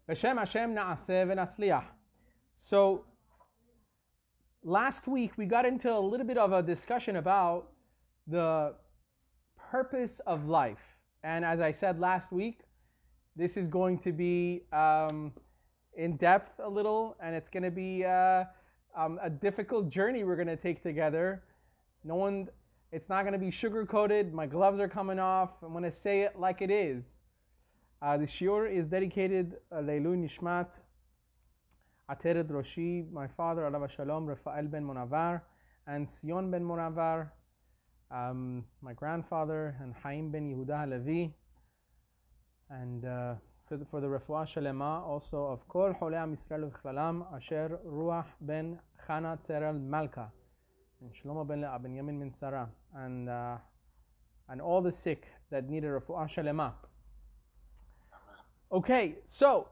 B'Shem Hashem na'aseh v'natzliach. So, last week we got into a little bit of a discussion about the purpose of life. And as I said last week, this is going to be in depth a little, and it's going to be a difficult journey we're going to take together. It's not going to be sugar-coated. My gloves are coming off. I'm going to say it like it is. The shiur is dedicated Leilui Nishmat Atered Roshi, my father, Alav Shalom, Rafael ben Monavar, and Sion ben Monavar, my grandfather, and Chaim ben Yehuda Halevi, and for the Refuah Shalema also of Kol Cholei Am Yisrael V'Chlalam, Asher Ruach ben Chana Tzeral Malka, and Shlomo ben Leah ben Yamin ben Sarah, and all the sick that need a Refuah Shalema. Okay, so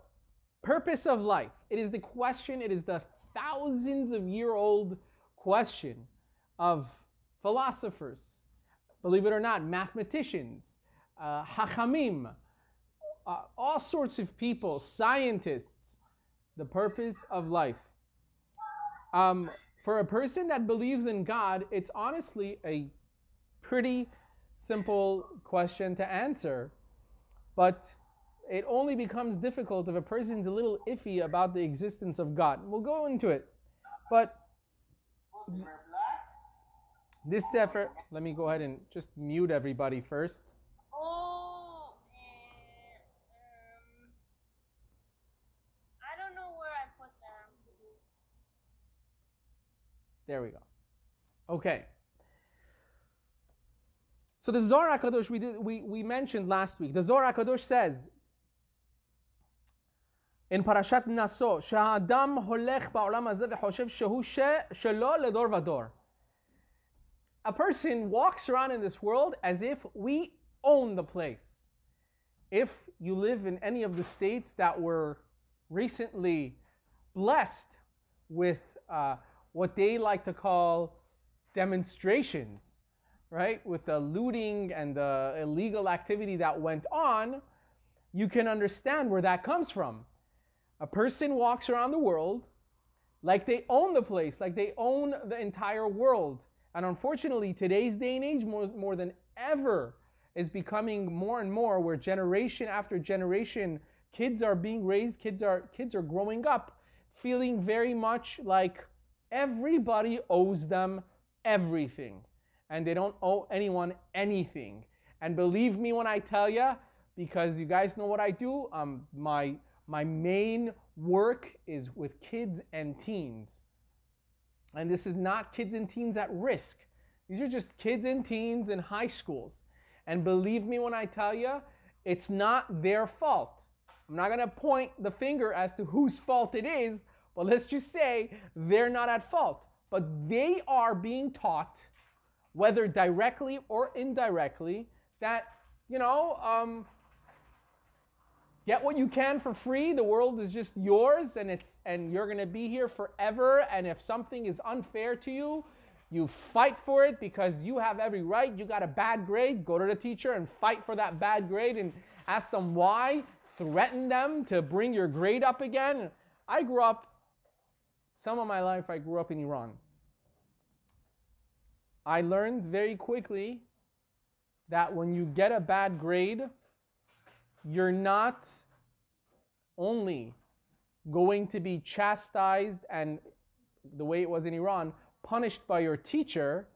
purpose of life. It is the question, it is the thousands of year old question of philosophers, believe it or not, mathematicians, hachamim, all sorts of people, scientists, the purpose of life. For a person that believes in God, it's honestly a pretty simple question to answer, but it only becomes difficult if a person's a little iffy about the existence of God. We'll go into it. But this sefer, let me go ahead and just mute everybody first. I don't know where I put them. There we go. Okay. So the Zohar HaKadosh we mentioned last week. The Zohar HaKadosh says, in Parashat Naso, שהאדם הולך בעולם הזה וחושב שהוא שלו לדור ודור. A person walks around in this world as if we own the place. If you live in any of the states that were recently blessed with what they like to call demonstrations, right? With the looting and the illegal activity that went on, you can understand where that comes from. A person walks around the world like they own the place, like they own the entire world. And unfortunately, today's day and age, more than ever, is becoming more and more where generation after generation, kids are being raised, kids are growing up, feeling very much like everybody owes them everything. And they don't owe anyone anything. And believe me when I tell you, because you guys know what I do, my main work is with kids and teens. And this is not kids and teens at risk. These are just kids and teens in high schools. And believe me when I tell you, it's not their fault. I'm not going to point the finger as to whose fault it is, but let's just say they're not at fault. But they are being taught, whether directly or indirectly, that, get what you can for free. The world is just yours, and you're going to be here forever. And if something is unfair to you, you fight for it because you have every right. You got a bad grade, go to the teacher and fight for that bad grade and ask them why. Threaten them to bring your grade up again. Some of my life I grew up in Iran. I learned very quickly that when you get a bad grade, you're not only going to be chastised and, the way it was in Iran, punished by your teacher.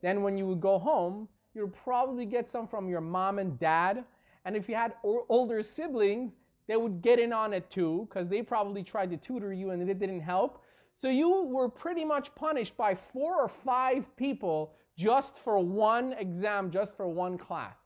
Then when you would go home, you'll probably get some from your mom and dad. And if you had older siblings, they would get in on it too, because they probably tried to tutor you and it didn't help. So you were pretty much punished by 4 or 5 people just for one exam, just for one class.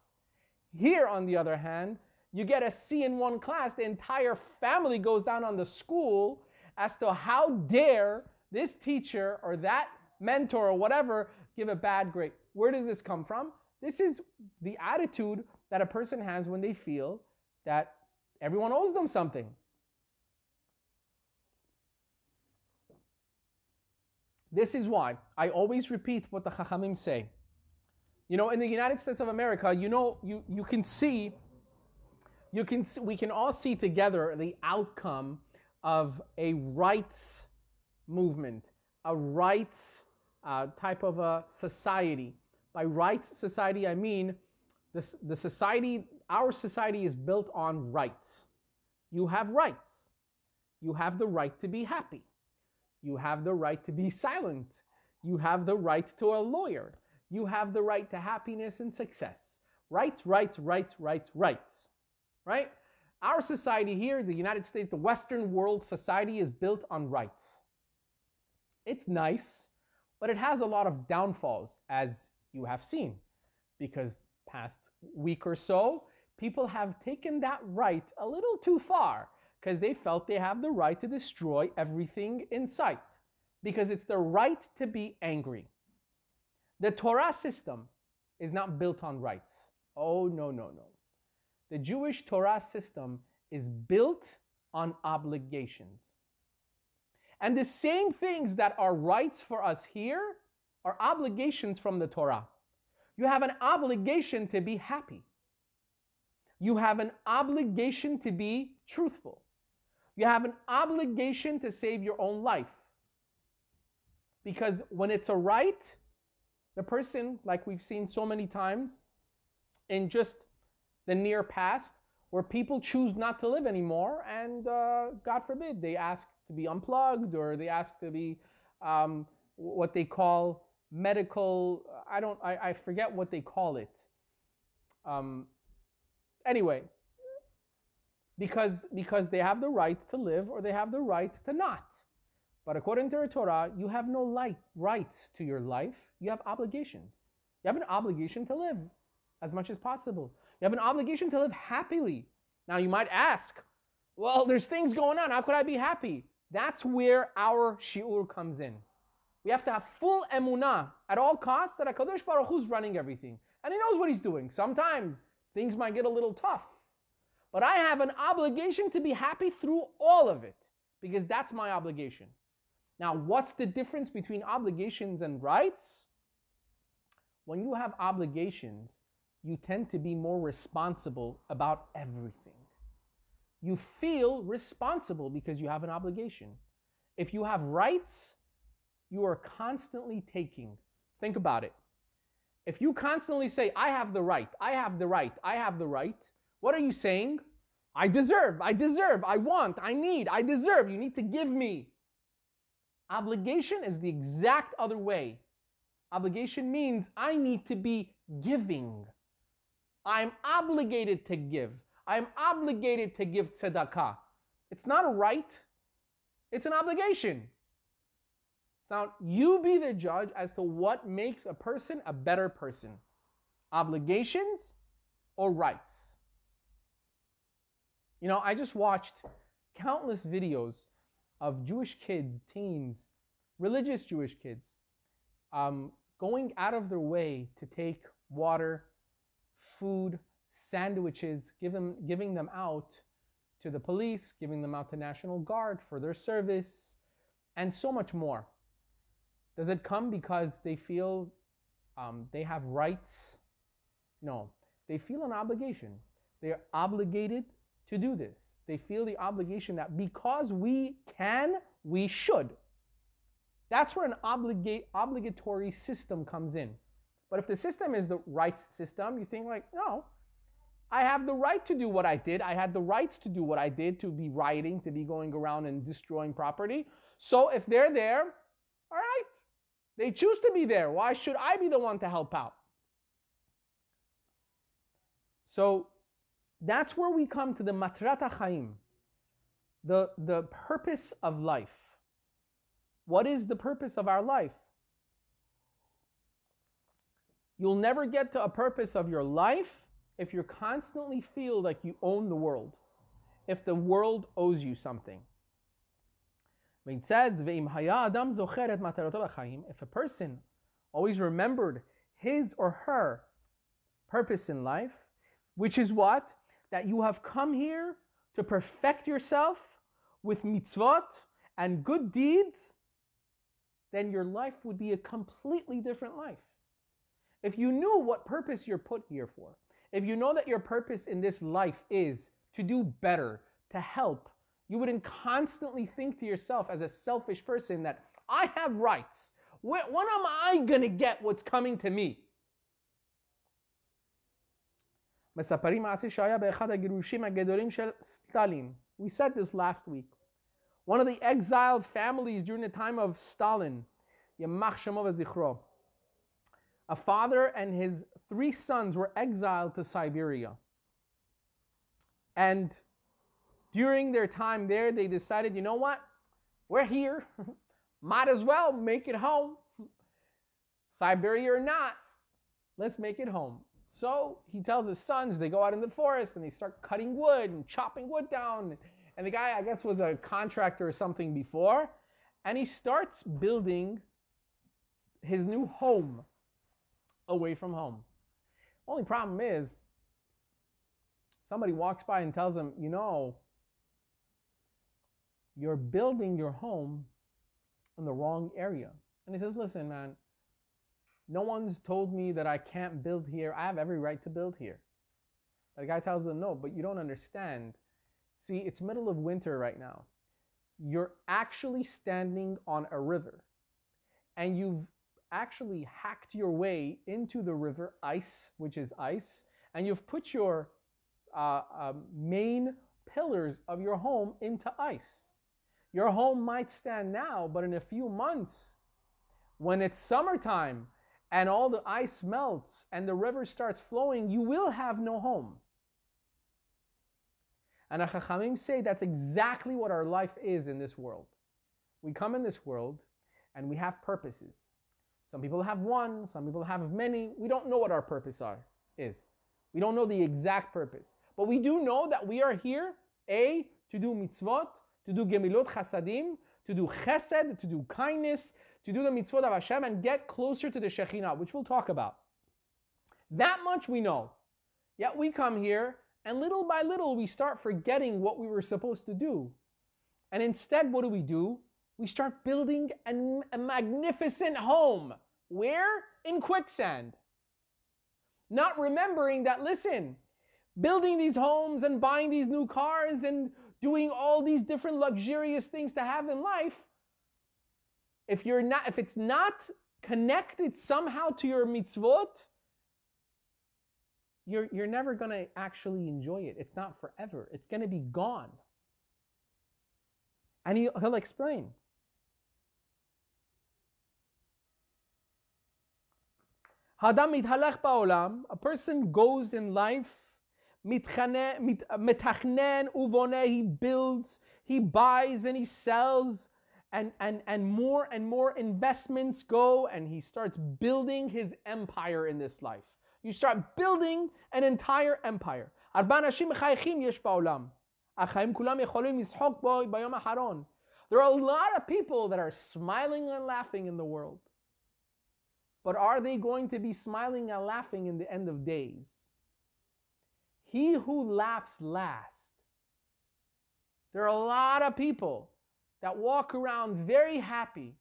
Here, on the other hand, you get a C in one class, the entire family goes down on the school as to how dare this teacher or that mentor or whatever give a bad grade. Where does this come from? This is the attitude that a person has when they feel that everyone owes them something. This is why I always repeat what the Chachamim say. In the United States of America, you can see we can all see together the outcome of a rights movement, a rights type of a society. By rights society, I mean the society, our society is built on rights. You have rights. You have the right to be happy. You have the right to be silent. You have the right to a lawyer. You have the right to happiness and success. Rights, rights, rights, rights, rights. Right? Our society here, the United States, the Western world society is built on rights. It's nice, but it has a lot of downfalls, as you have seen, because past week or so, people have taken that right a little too far because they felt they have the right to destroy everything in sight because it's the right to be angry. The Torah system is not built on rights. Oh, no, no, no. The Jewish Torah system is built on obligations. And the same things that are rights for us here are obligations from the Torah. You have an obligation to be happy. You have an obligation to be truthful. You have an obligation to save your own life. Because when it's a right, the person, like we've seen so many times in just the near past, where people choose not to live anymore and God forbid, they ask to be unplugged or they ask to be what they call medical, I forget what they call it. Anyway, because they have the right to live or they have the right to not. But according to the Torah, you have no rights to your life. You have obligations. You have an obligation to live as much as possible. You have an obligation to live happily. Now you might ask, well, there's things going on. How could I be happy? That's where our shiur comes in. We have to have full emunah at all costs that HaKadosh Baruch Hu is running everything. And He knows what He's doing. Sometimes things might get a little tough. But I have an obligation to be happy through all of it because that's my obligation. Now, what's the difference between obligations and rights? When you have obligations, you tend to be more responsible about everything. You feel responsible because you have an obligation. If you have rights, you are constantly taking. Think about it. If you constantly say, I have the right, I have the right, I have the right, what are you saying? I deserve, I want, I need, I deserve, you need to give me. Obligation is the exact other way. Obligation means I need to be giving. I'm obligated to give. I'm obligated to give tzedakah. It's not a right. It's an obligation. Now, you be the judge as to what makes a person a better person. Obligations or rights. You know, I just watched countless videos of Jewish kids, teens, religious Jewish kids, going out of their way to take water, food, sandwiches, giving them out to the police, giving them out to National Guard for their service, and so much more. Does it come because they feel they have rights? No. They feel an obligation. They're obligated to do this. They feel the obligation that because we can, we should. That's where an obligatory system comes in. But if the system is the rights system, you think like, no, I have the right to do what I did. I had the rights to do what I did, to be rioting, to be going around and destroying property. So if they're there, all right, they choose to be there. Why should I be the one to help out? So that's where we come to the matrat hachaim, the purpose of life. What is the purpose of our life? You'll never get to a purpose of your life if you constantly feel like you own the world, if the world owes you something. It says, if a person always remembered his or her purpose in life, which is what? That you have come here to perfect yourself with mitzvot and good deeds, then your life would be a completely different life. If you knew what purpose you're put here for, if you know that your purpose in this life is to do better, to help, you wouldn't constantly think to yourself as a selfish person that I have rights. When am I going to get what's coming to me? We said this last week. One of the exiled families during the time of Stalin, a father and his 3 sons were exiled to Siberia. And during their time there, they decided, you know what? We're here. Might as well make it home. Siberia or not, let's make it home. So he tells his sons, they go out in the forest and they start cutting wood and chopping wood down. And the guy, I guess, was a contractor or something before. And he starts building his new home away from home. Only problem is, somebody walks by and tells him, you know, you're building your home in the wrong area. And he says, listen, man, no one's told me that I can't build here. I have every right to build here. But the guy tells them, no, but you don't understand. See, it's middle of winter right now. You're actually standing on a river. And you've actually hacked your way into the river ice, which is ice. And you've put your main pillars of your home into ice. Your home might stand now, but in a few months, when it's summertime and all the ice melts and the river starts flowing, you will have no home. And the Chachamim say that's exactly what our life is in this world. We come in this world and we have purposes. Some people have one, some people have many. We don't know what our purpose is. We don't know the exact purpose. But we do know that we are here, A, to do mitzvot, to do gemilot chasadim, to do chesed, to do kindness, to do the mitzvot of Hashem and get closer to the Shekhinah, which we'll talk about. That much we know. Yet we come here and little by little we start forgetting what we were supposed to do. And instead, what do? We start building a magnificent home. Where? In quicksand. Not remembering that, listen, building these homes and buying these new cars and doing all these different luxurious things to have in life, if it's not connected somehow to your mitzvot, you're never going to actually enjoy it. It's not forever. It's going to be gone. And he'll explain. A person goes in life, metachnen uvone, he builds, he buys and he sells, and more investments go, and he starts building his empire in this life. You start building an entire empire. There are a lot of people that are smiling and laughing in the world. But are they going to be smiling and laughing in the end of days? He who laughs last. There are a lot of people that walk around very happy.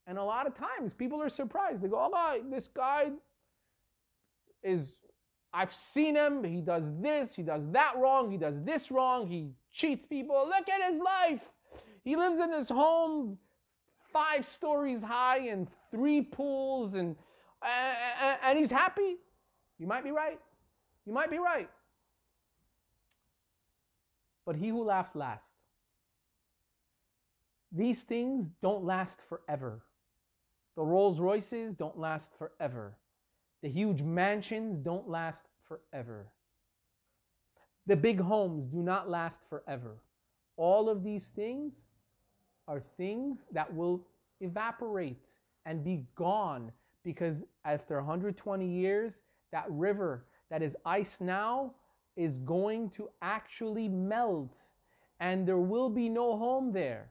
And a lot of times people are surprised. They go, oh, this guy I've seen him, he does this, he does that wrong, he does this wrong, he cheats people. Look at his life. He lives in his home 5 stories high and 3 pools and he's happy. You might be right. You might be right. But he who laughs last. These things don't last forever. The Rolls Royces don't last forever. The huge mansions don't last forever. The big homes do not last forever. All of these things are things that will evaporate and be gone, because after 120 years, that river that is ice now is going to actually melt, and there will be no home there.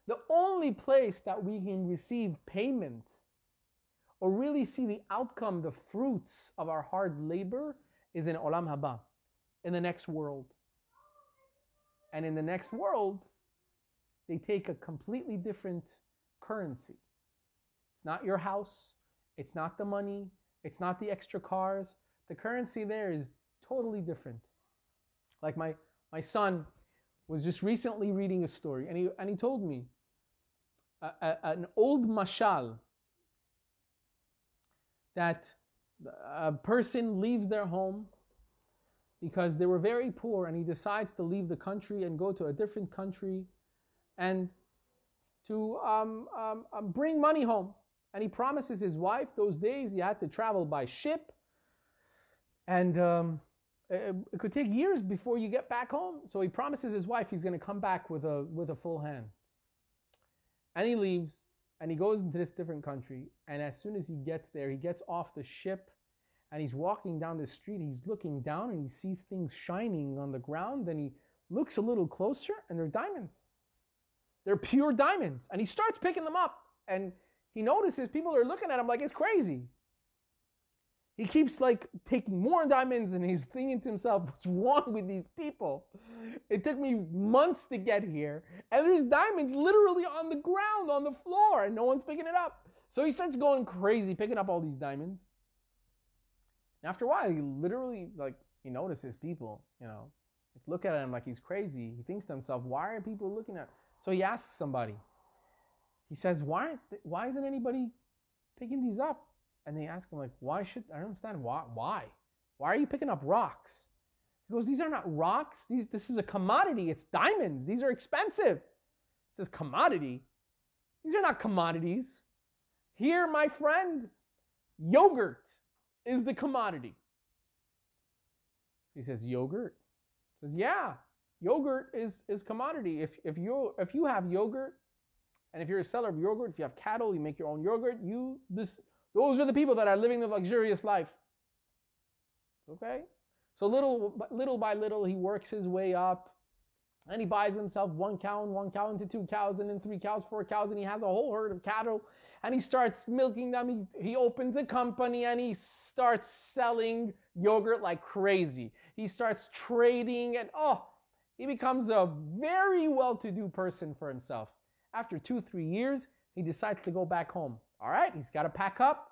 The only place that we can receive payment or really see the outcome, the fruits of our hard labor, is in Olam Haba, in the next world. And in the next world, they take a completely different currency. It's not your house, it's not the money, it's not the extra cars. The currency there is totally different. Like my son was just recently reading a story, and he told me an old mashal that a person leaves their home because they were very poor, and he decides to leave the country and go to a different country and to bring money home. And he promises his wife, those days he had to travel by ship, and it could take years before you get back home. So he promises his wife he's going to come back with a full hand. And he leaves, and he goes into this different country, and as soon as he gets there, he gets off the ship, and he's walking down the street. He's looking down, and he sees things shining on the ground. Then he looks a little closer, and they're diamonds. They're pure diamonds. And he starts picking them up, and he notices people are looking at him like it's crazy. He keeps like taking more diamonds, and he's thinking to himself, what's wrong with these people? It took me months to get here, and there's diamonds literally on the ground, on the floor, and no one's picking it up. So he starts going crazy, picking up all these diamonds. And after a while, he literally, he notices people, look at him like he's crazy. He thinks to himself, why are people looking at him? So he asks somebody. He says, why isn't anybody picking these up? And they ask him, I don't understand, why? Why are you picking up rocks? He goes, these are not rocks. This is a commodity. It's diamonds. These are expensive. He says, commodity? These are not commodities. Here, my friend, yogurt is the commodity. He says, yogurt? He says, yeah, yogurt is commodity. If you have yogurt, and if you're a seller of yogurt, if you have cattle, you make your own yogurt, those are the people that are living the luxurious life. Okay? So little by little, he works his way up, and he buys himself one cow into 2 cows, and then 3 cows, 4 cows, and he has a whole herd of cattle, and he starts milking them. He opens a company, and he starts selling yogurt like crazy. He starts trading, and he becomes a very well-to-do person for himself. After 2-3 years, he decides to go back home. All right, he's got to pack up.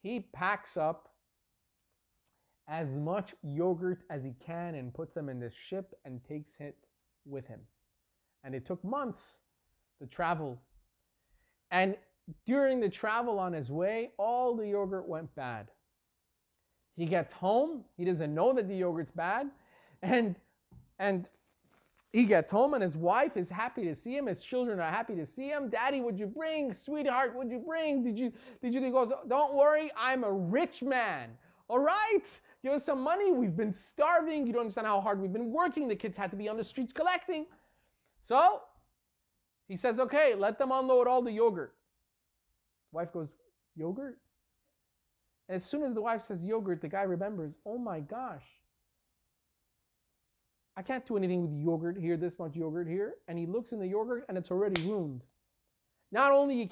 He packs up as much yogurt as he can and puts them in this ship and takes it with him. And it took months to travel. And during the travel on his way, all the yogurt went bad. He gets home. He doesn't know that the yogurt's bad. And he gets home, and his wife is happy to see him. His children are happy to see him. Daddy, what'd you bring? Sweetheart, what'd you bring? Did you? He goes, don't worry, I'm a rich man. All right? Give us some money. We've been starving. You don't understand how hard we've been working. The kids had to be on the streets collecting. So he says, okay, let them unload all the yogurt. The wife goes, yogurt? And as soon as the wife says yogurt, the guy remembers, oh my gosh, I can't do anything with yogurt here, this much yogurt here. And he looks in the yogurt, and it's already ruined. Not only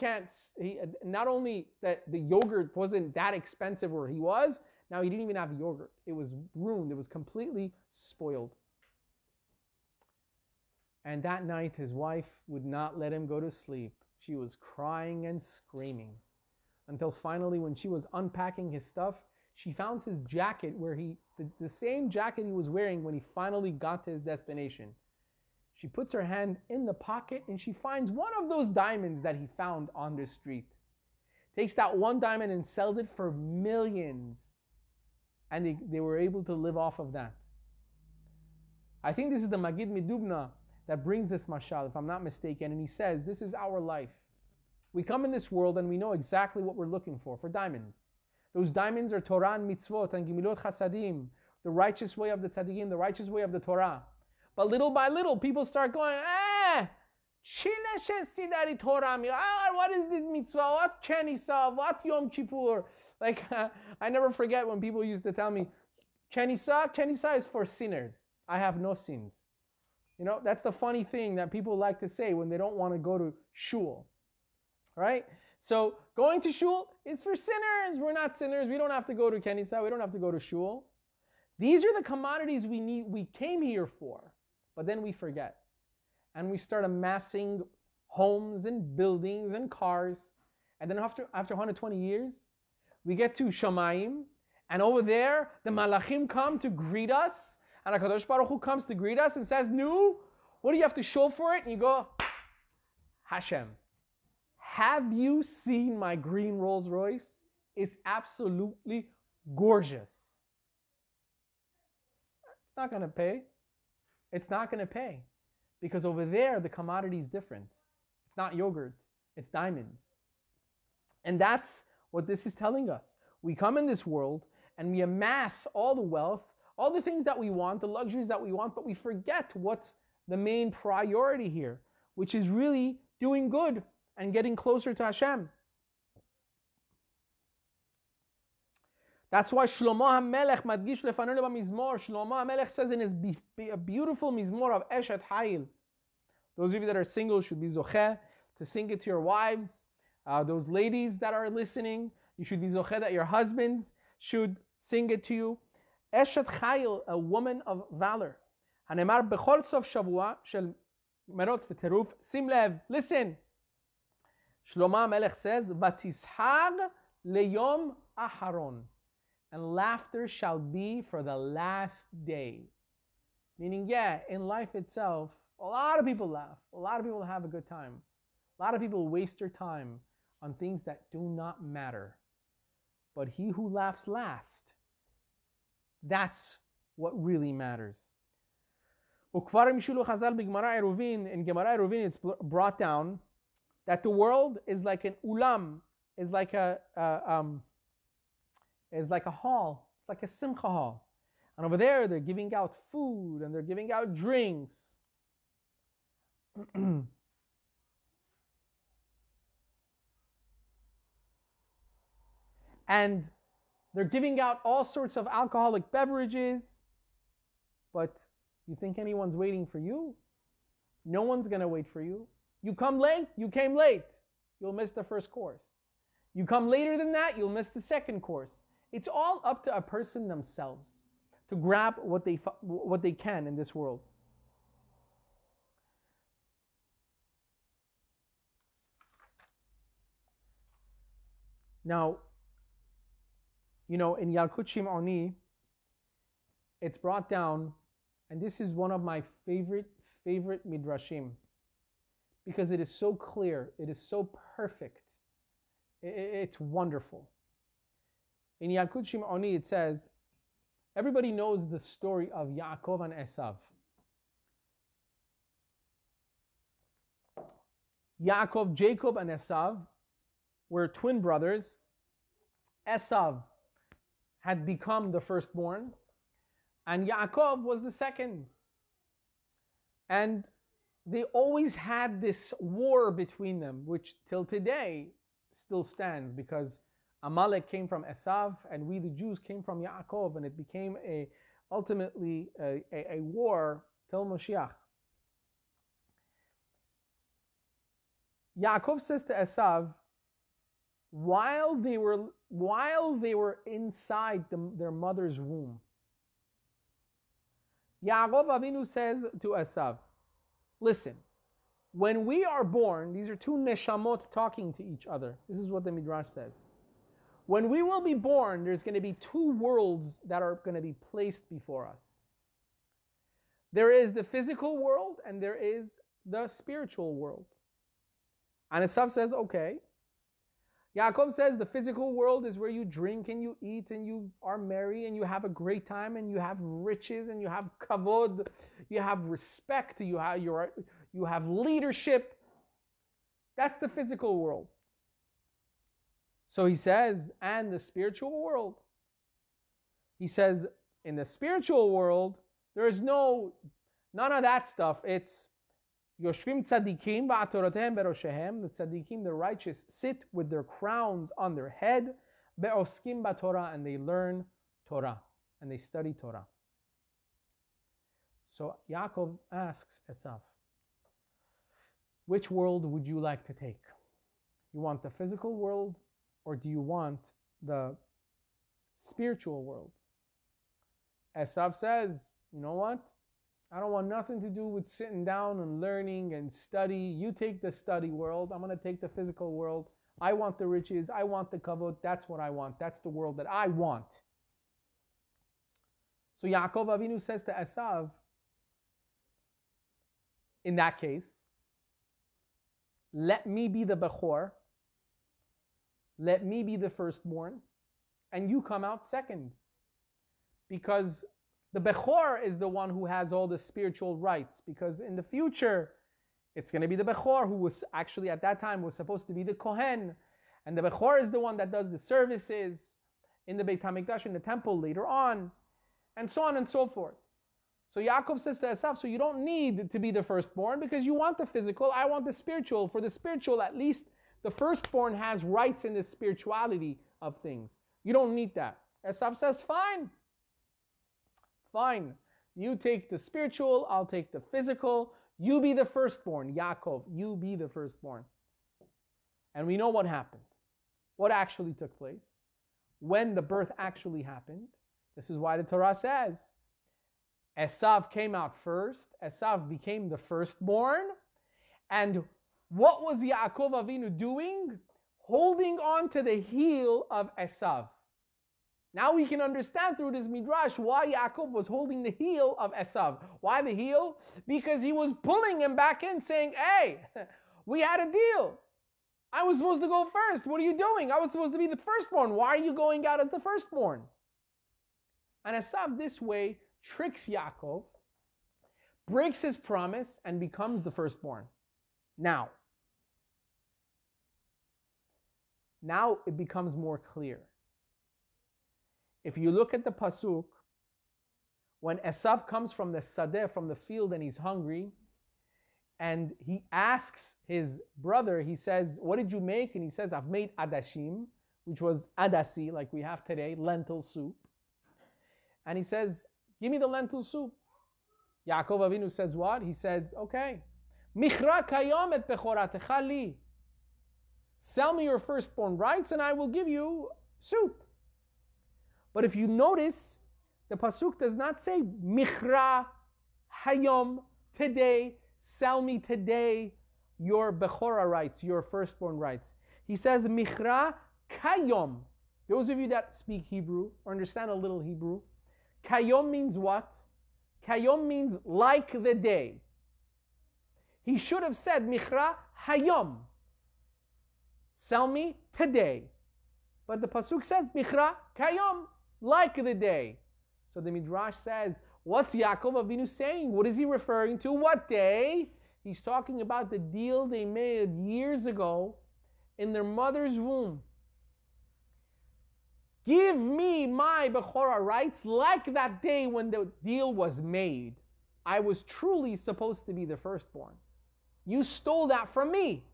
that the yogurt wasn't that expensive where he was, now he didn't even have yogurt. It was ruined. It was completely spoiled. And that night, his wife would not let him go to sleep. She was crying and screaming. Until finally, when she was unpacking his stuff, she found his jacket where the same jacket he was wearing when he finally got to his destination. She puts her hand in the pocket, and she finds one of those diamonds that he found on the street. Takes that one diamond and sells it for millions. And they were able to live off of that. I think this is the Magid Midubna that brings this mashal, if I'm not mistaken. And he says, this is our life. We come in this world, and we know exactly what we're looking for diamonds. Those diamonds are Torah and mitzvot and gimilot chasadim, the righteous way of the tzaddikim, the righteous way of the Torah. But little by little, people start going, what is this mitzvah? What Chanisa? What Yom Kippur? I never forget when people used to tell me, Chanisa is for sinners. I have no sins. That's the funny thing that people like to say when they don't want to go to shul. Right? So going to shul is for sinners. We're not sinners. We don't have to go to Kenisa. We don't have to go to shul. These are the commodities we came here for. But then we forget. And we start amassing homes and buildings and cars. And then after 120 years, we get to Shamayim. And over there, the Malachim come to greet us. And HaKadosh Baruch Hu comes to greet us and says, "No, what do you have to show for it?" And you go, "Hashem, have you seen my green Rolls Royce? It's absolutely gorgeous." It's not going to pay. It's not going to pay. Because over there, the commodity is different. It's not yogurt. It's diamonds. And that's what this is telling us. We come in this world and we amass all the wealth, all the things that we want, the luxuries that we want, but we forget what's the main priority here, which is really doing good and getting closer to Hashem. That's why Shlomo HaMelech madgish lefanenu b'mizmor. Shlomo HaMelech says in his beautiful mizmor of Eshet Hayil. Those of you that are single should be zocheh to sing it to your wives. Those ladies that are listening, you should be zocheh that your husbands should sing it to you. Eshet Hayil, a woman of valor. Hanemar bechol sof shavua shel merotz v'teruf. Sim lev, listen. Shlomo HaMelech says, "Vatishag leyom aharon." And laughter shall be for the last day. Meaning, in life itself, a lot of people laugh. A lot of people have a good time. A lot of people waste their time on things that do not matter. But he who laughs last, that's what really matters. In Gemara Eruvin, it's brought down that the world is like an ulam, is like a hall. It's like a simcha hall. And over there, they're giving out food and they're giving out drinks. And they're giving out all sorts of alcoholic beverages. But you think anyone's waiting for you? No one's going to wait for you. You come late, you came late. You'll miss the first course. You come later than that, you'll miss the second course. It's all up to a person themselves to grab what they can in this world. Now, in Yalkut Shimoni, it's brought down, and this is one of my favorite midrashim, because it is so clear, it is so perfect, it's wonderful. In Yalkut Shimoni, it says, everybody knows the story of Yaakov and Esav. Yaakov, Jacob, and Esav were twin brothers. Esav had become the firstborn, and Yaakov was the second. And they always had this war between them, which till today still stands, because Amalek came from Esav, and we the Jews came from Yaakov, and it became ultimately a war till Moshiach. Yaakov says to Esav, while they were inside their mother's womb, Yaakov Avinu says to Esav, listen, when we are born, these are two neshamot talking to each other. This is what the Midrash says. When we will be born, there's going to be two worlds that are going to be placed before us. There is the physical world and there is the spiritual world. And Esav says, okay. Yaakov says the physical world is where you drink and you eat and you are merry and you have a great time and you have riches and you have kavod, you have respect, you have leadership. That's the physical world. So he says, and the spiritual world. He says, in the spiritual world, there is none of that stuff. It's Yoshvim tzadikim ba'atorotehem beroshehem. The tzadikim, the righteous, sit with their crowns on their head. Be'oskim ba'torah, and they learn Torah. And they study Torah. So Yaakov asks Esav, which world would you like to take? You want the physical world, or do you want the spiritual world? Esav says, you know what? I don't want nothing to do with sitting down and learning and study. You take the study world. I'm going to take the physical world. I want the riches. I want the kavod. That's what I want. That's the world that I want. So Yaakov Avinu says to Esav, in that case, let me be the Bechor, let me be the firstborn, and you come out second. Because the Bechor is the one who has all the spiritual rights. Because in the future, it's going to be the Bechor who was actually at that time was supposed to be the Kohen. And the Bechor is the one that does the services in the Beit HaMikdash, in the temple later on. And so on and so forth. So Yaakov says to Esav, so you don't need to be the firstborn because you want the physical, I want the spiritual. For the spiritual, at least the firstborn has rights in the spirituality of things. You don't need that. Esav says, fine. Fine. You take the spiritual, I'll take the physical. You be the firstborn, Yaakov. You be the firstborn. And we know what happened. What actually took place. When the birth actually happened. This is why the Torah says, Esav came out first. Esav became the firstborn. And what was Yaakov Avinu doing? Holding on to the heel of Esav. Now we can understand through this midrash why Yaakov was holding the heel of Esav. Why the heel? Because he was pulling him back in saying, hey, we had a deal. I was supposed to go first. What are you doing? I was supposed to be the firstborn. Why are you going out as the firstborn? And Esav this way tricks Yaakov, breaks his promise, and becomes the firstborn. Now it becomes more clear. If you look at the pasuk, when Esav comes from the sadeh, from the field, and he's hungry, and he asks his brother, he says, what did you make? And he says, I've made adashim, which was adasi, like we have today, lentil soup. And he says, give me the lentil soup. Yaakov Avinu says what? He says, okay. Michra kayom et bechoratecha li. Sell me your firstborn rights and I will give you soup. But if you notice, the pasuk does not say Michra hayom, today, sell me today your bechora rights, your firstborn rights. He says Michra kayom. Those of you that speak Hebrew or understand a little Hebrew, kayom means what? Kayom means like the day. He should have said Michra hayom. Sell me today. But the pasuk says Michra kayom, like the day. So the Midrash says, what's Yaakov Avinu saying? What is he referring to? What day? He's talking about the deal they made years ago in their mother's womb. Give me my Bechorah rights like that day when the deal was made. I was truly supposed to be the firstborn. You stole that from me.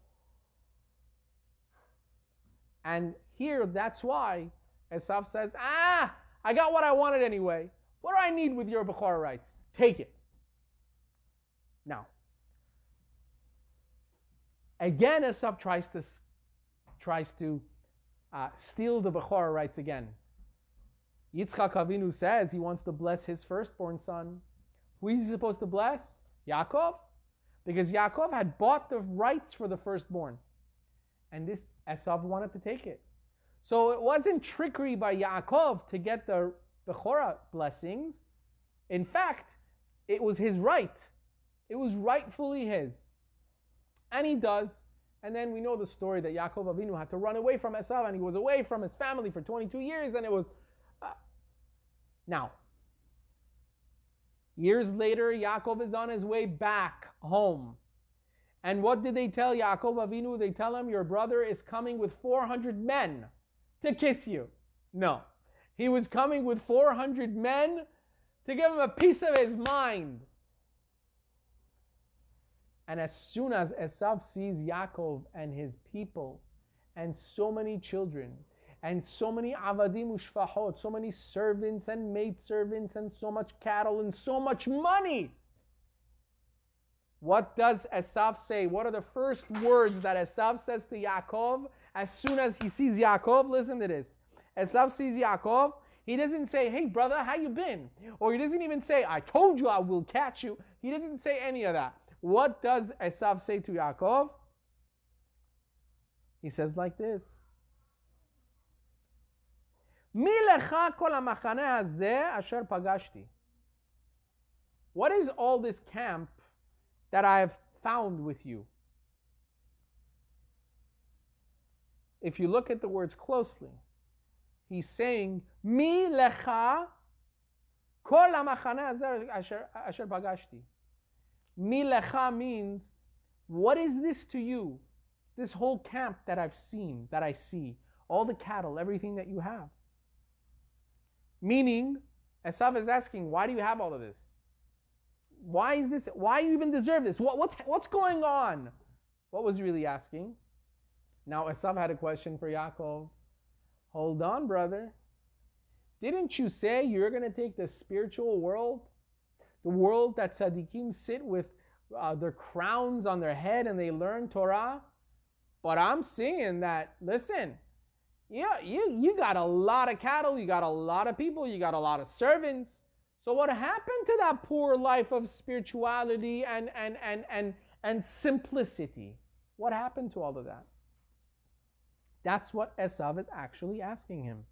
And here, that's why Esav says, I got what I wanted anyway. What do I need with your Bechorah rights? Take it. Now, again, Esav tries to steal the Bechorah rights again. Yitzchak Avinu says he wants to bless his firstborn son. Who is he supposed to bless? Yaakov. Because Yaakov had bought the rights for the firstborn. And this Esav wanted to take it. So it wasn't trickery by Yaakov to get the Bechorah blessings. In fact, it was his right. It was rightfully his. And he does. And then we know the story that Yaakov Avinu had to run away from Esav, and he was away from his family for 22 years, and it was... Now, years later, Yaakov is on his way back home. And what did they tell Yaakov Avinu? They tell him, your brother is coming with 400 men to kiss you. No. He was coming with 400 men to give him a piece of his mind. And as soon as Esav sees Yaakov and his people, and so many children, and so many avadim ushfahot, so many servants and maidservants, and so much cattle, and so much money, what does Esav say? What are the first words that Esav says to Yaakov as soon as he sees Yaakov? Listen to this. Esav sees Yaakov. He doesn't say, hey brother, how you been? Or he doesn't even say, I told you I will catch you. He doesn't say any of that. What does Esav say to Yaakov? He says like this. Mi lecha kol hamachane hazeh asher pagashti. what is all this camp that I've found with you? If you look at the words closely, he's saying, Mi lecha kol hamachane hazer asher pagashti. Mi lecha means, what is this to you? This whole camp that I've seen, that I see, all the cattle, everything that you have. Meaning, Esav is asking, why do you have all of this? Why is this? Why you even deserve this? What's going on? What was he really asking? Now Esav had a question for Yaakov. Hold on, brother. Didn't you say you're going to take the spiritual world? The world that tzaddikim sit with their crowns on their head and they learn Torah? But I'm seeing that, listen, you got a lot of cattle, you got a lot of people, you got a lot of servants. So what happened to that poor life of spirituality and simplicity? What happened to all of that? That's what Esav is actually asking him.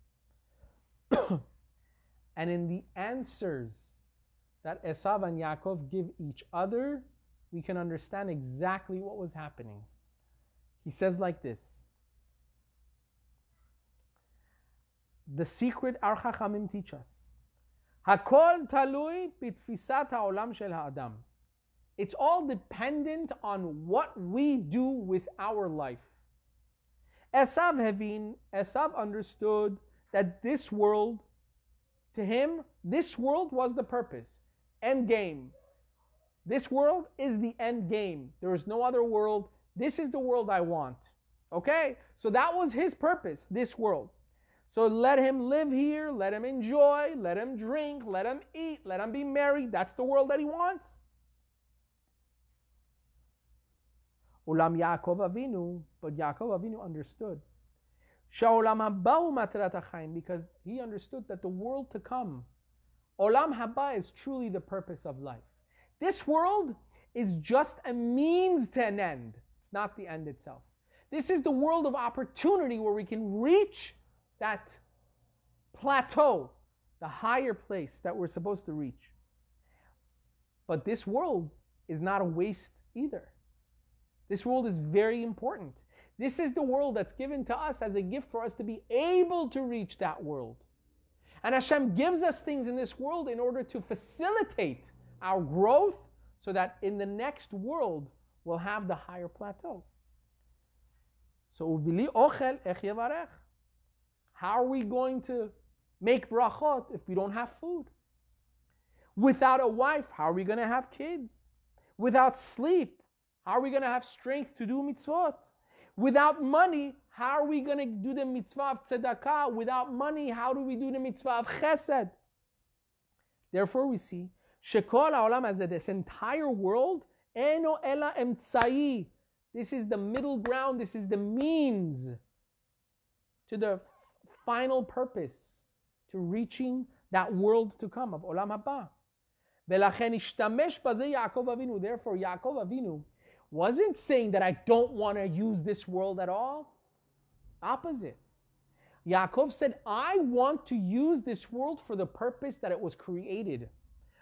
And in the answers that Esav and Yaakov give each other, we can understand exactly what was happening. He says like this. The secret our Chachamim teach us. Hakol talui bitfisat ha'olam shel ha'adam. It's all dependent on what we do with our life. Esav understood that this world, to him, this world was the purpose. End game. This world is the end game. There is no other world. This is the world I want. Okay? So that was his purpose, this world. So let him live here, let him enjoy, let him drink, let him eat, let him be married. That's the world that he wants. Ulam Yaakov Avinu, but Yaakov Avinu understood. Sha'olam haba hu matrat ha'chaim, because he understood that the world to come, Olam haba, is truly the purpose of life. This world is just a means to an end. It's not the end itself. This is the world of opportunity where we can reach that plateau, the higher place that we're supposed to reach. But this world is not a waste either. This world is very important. This is the world that's given to us as a gift for us to be able to reach that world. And Hashem gives us things in this world in order to facilitate our growth so that in the next world we'll have the higher plateau. So, uvili ochel ech yevarech. How are we going to make brachot if we don't have food? Without a wife, how are we going to have kids? Without sleep, how are we going to have strength to do mitzvot? Without money, how are we going to do the mitzvah of tzedakah? Without money, how do we do the mitzvah of chesed? Therefore we see, shekol ha'olam hazeh, this entire world, eno ela emtzai. This is the middle ground, this is the means to the final purpose, to reaching that world to come of olam haba. V'lachen ishtamesh bazeh Yaakov Avinu. Therefore, Yaakov Avinu wasn't saying that I don't want to use this world at all. Opposite. Yaakov said, I want to use this world for the purpose that it was created.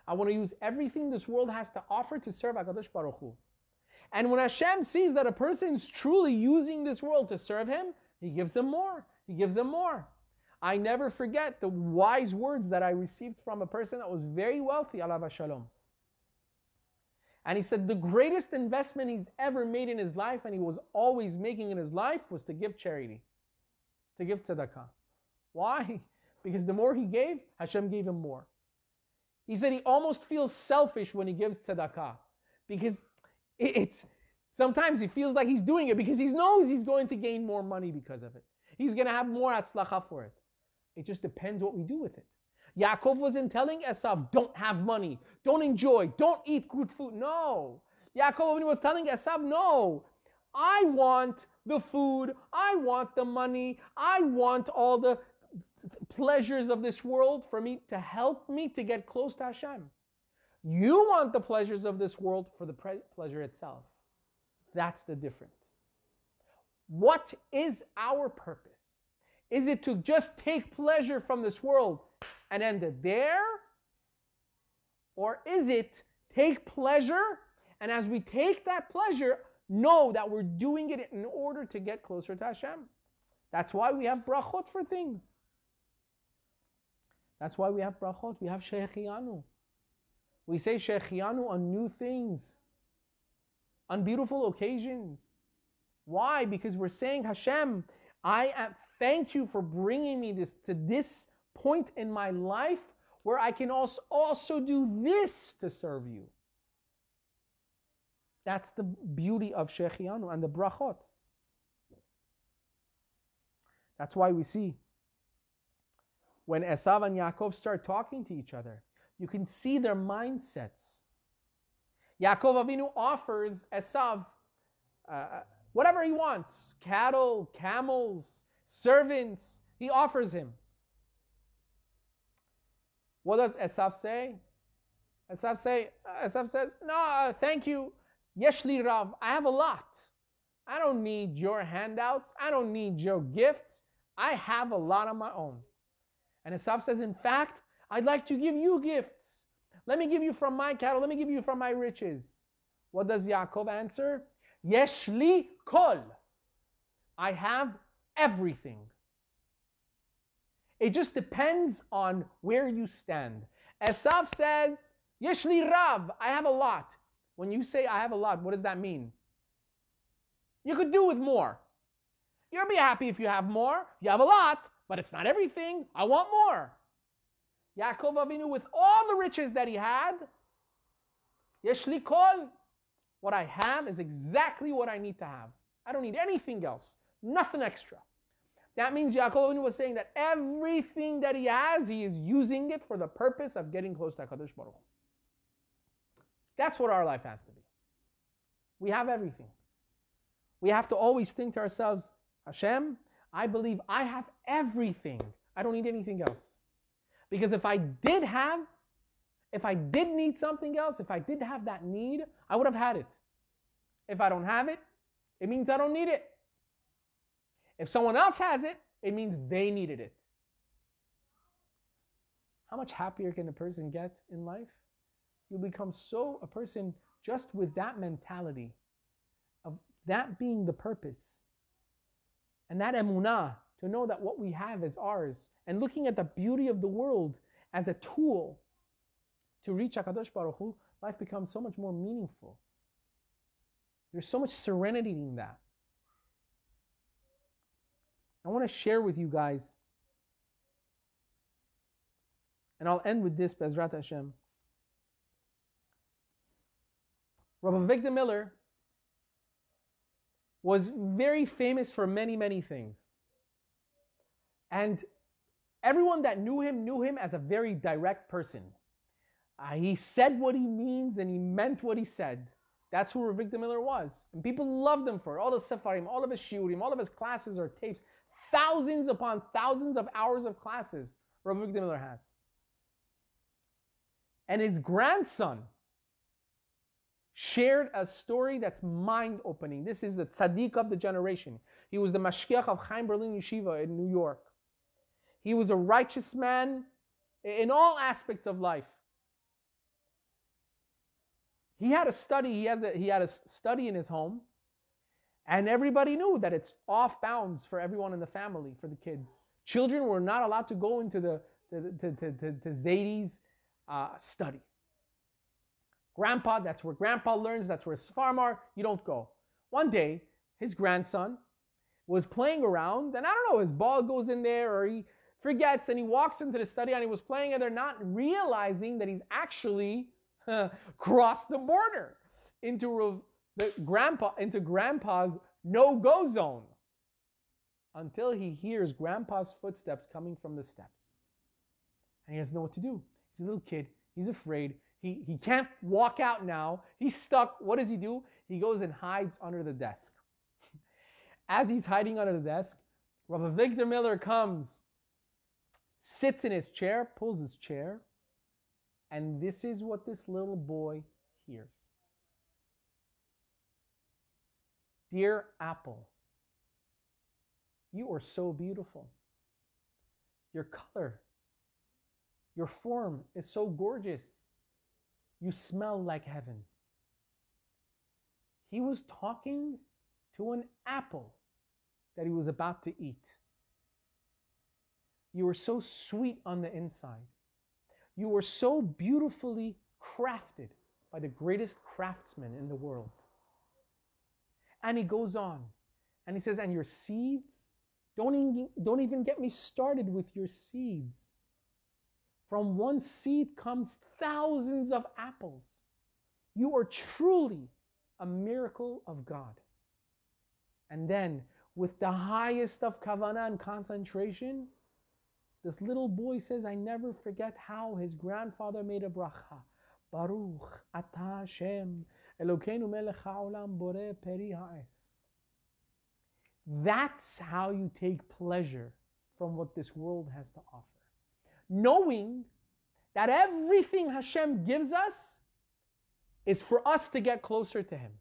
I want to use everything this world has to offer to serve HaKadosh Baruch Hu. And when Hashem sees that a person is truly using this world to serve him, he gives them more. He gives them more. I never forget the wise words that I received from a person that was very wealthy, alav shalom. And he said the greatest investment he's ever made in his life, and he was always making in his life, was to give charity, to give tzedakah. Why? Because the more he gave, Hashem gave him more. He said he almost feels selfish when he gives tzedakah, because it's sometimes he feels like he's doing it because he knows he's going to gain more money because of it. He's going to have more atzlacha for it. It just depends what we do with it. Yaakov wasn't telling Esav, don't have money, don't enjoy, don't eat good food. No. Yaakov was telling Esav, no. I want the food, I want the money, I want all the pleasures of this world for me to help me to get close to Hashem. You want the pleasures of this world for the pleasure itself. That's the difference. What is our purpose? Is it to just take pleasure from this world and end it there? Or is it take pleasure, and as we take that pleasure, know that we're doing it in order to get closer to Hashem. That's why we have brachot for things. That's why we have brachot. We have shechianu. We say shechianu on new things, on beautiful occasions. Why? Because we're saying, Hashem, thank you for bringing me to this point in my life where I can also do this to serve you. That's the beauty of shechianu and the brachot. That's why we see when Esav and Yaakov start talking to each other, you can see their mindsets. Yaakov Avinu offers Esav whatever he wants, cattle, camels, servants, he offers him. What does Esav say? Esav says, no, thank you. Yeshli Rav, I have a lot. I don't need your handouts. I don't need your gifts. I have a lot of my own. And Esav says, in fact, I'd like to give you gifts. Let me give you from my cattle. Let me give you from my riches. What does Yaakov answer? Yeshli kol. I have everything. It just depends on where you stand. Esav says, Yeshli Rav, I have a lot. When you say I have a lot, what does that mean? You could do with more. You'll be happy if you have more. You have a lot, but it's not everything. I want more. Yaakov Avinu, with all the riches that he had, Yeshli kol, what I have is exactly what I need to have. I don't need anything else, nothing extra. That means Yaakov Avinu was saying that everything that he has, he is using it for the purpose of getting close to HaKadosh Baruch Hu. That's what our life has to be. We have everything. We have to always think to ourselves, Hashem, I believe I have everything. I don't need anything else. Because if I did need something else, if I did have that need, I would have had it. If I don't have it, it means I don't need it. If someone else has it, it means they needed it. How much happier can a person get in life? You become a person just with that mentality of that being the purpose. And that emunah, to know that what we have is ours. And looking at the beauty of the world as a tool to reach HaKadosh Baruch Hu, life becomes so much more meaningful. There's so much serenity in that. I want to share with you guys, and I'll end with this, Bezrat Hashem. Rabbi Victor Miller was very famous for many, many things. And everyone that knew him as a very direct person. He said what he means and he meant what he said. That's who Rabbi Victor Miller was. And people loved him for it. All the sefarim, all of his shiurim, all of his classes or tapes. Thousands upon thousands of hours of classes Rabbi Victor Miller has. And his grandson shared a story that's mind-opening. This is the tzaddik of the generation. He was the mashkiach of Chaim Berlin Yeshiva in New York. He was a righteous man in all aspects of life. He had a study. He had a study in his home, and everybody knew that it's off bounds for everyone in the family, for the kids. Children were not allowed to go into the Zayd's study. Grandpa, that's where Grandpa learns. That's where Sfarim are. You don't go. One day, his grandson was playing around, and I don't know, his ball goes in there, or he forgets, and he walks into the study, and he was playing, and they're not realizing that he's actually crossed the border into Grandpa's no-go zone, until he hears Grandpa's footsteps coming from the steps. And he doesn't know what to do. He's a little kid. He's afraid. He can't walk out now. He's stuck. What does he do? He goes and hides under the desk. As he's hiding under the desk, Rabbi Victor Miller comes, sits in his chair, pulls his chair, and this is what this little boy hears. Dear Apple, you are so beautiful. Your color, your form is so gorgeous. You smell like heaven. He was talking to an apple that he was about to eat. You were so sweet on the inside. You were so beautifully crafted by the greatest craftsman in the world. And he goes on and he says, and your seeds, don't even get me started with your seeds. From one seed comes thousands of apples. You are truly a miracle of God. And then, with the highest of kavanah and concentration, this little boy says, I never forget how his grandfather made a bracha. Baruch atah Hashem Elokeinu melech haolam boreh peri ha'es. That's how you take pleasure from what this world has to offer. Knowing that everything Hashem gives us is for us to get closer to Him.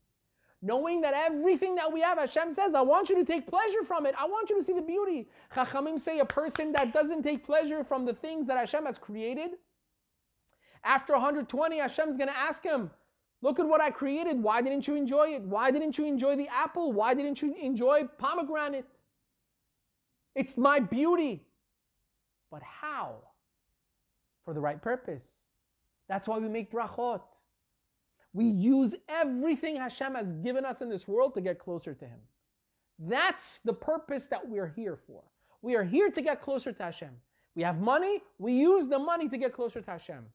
Knowing that everything that we have, Hashem says, I want you to take pleasure from it. I want you to see the beauty. Chachamim say a person that doesn't take pleasure from the things that Hashem has created, after 120, Hashem's going to ask him, look at what I created. Why didn't you enjoy it? Why didn't you enjoy the apple? Why didn't you enjoy pomegranate? It's my beauty. But how? For the right purpose. That's why we make brachot. We use everything Hashem has given us in this world to get closer to Him. That's the purpose that we're here for. We are here to get closer to Hashem. We have money, we use the money to get closer to Hashem.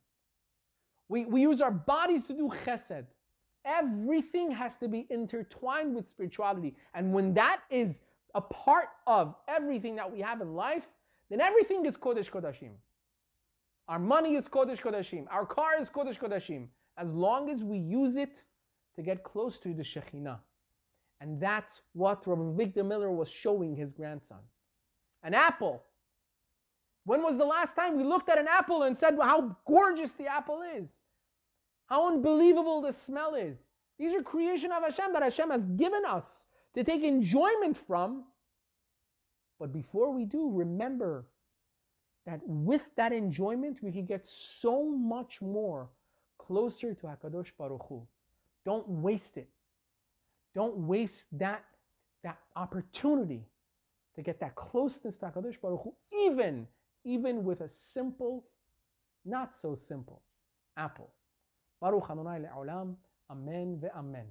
We use our bodies to do chesed. Everything has to be intertwined with spirituality. And when that is a part of everything that we have in life, then everything is Kodesh Kodashim. Our money is Kodesh Kodashim. Our car is Kodesh Kodashim. As long as we use it to get close to the Shekhinah. And that's what Rabbi Victor Miller was showing his grandson. An apple. When was the last time we looked at an apple and said how gorgeous the apple is? How unbelievable the smell is. These are creation of Hashem that Hashem has given us to take enjoyment from. But before we do, remember that with that enjoyment, we can get so much more closer to HaKadosh Baruch Hu. Don't waste it. Don't waste that opportunity to get that closeness to HaKadosh Baruch Hu, even with a simple, not so simple, apple. Baruch Adonai le'olam, amen ve'amen.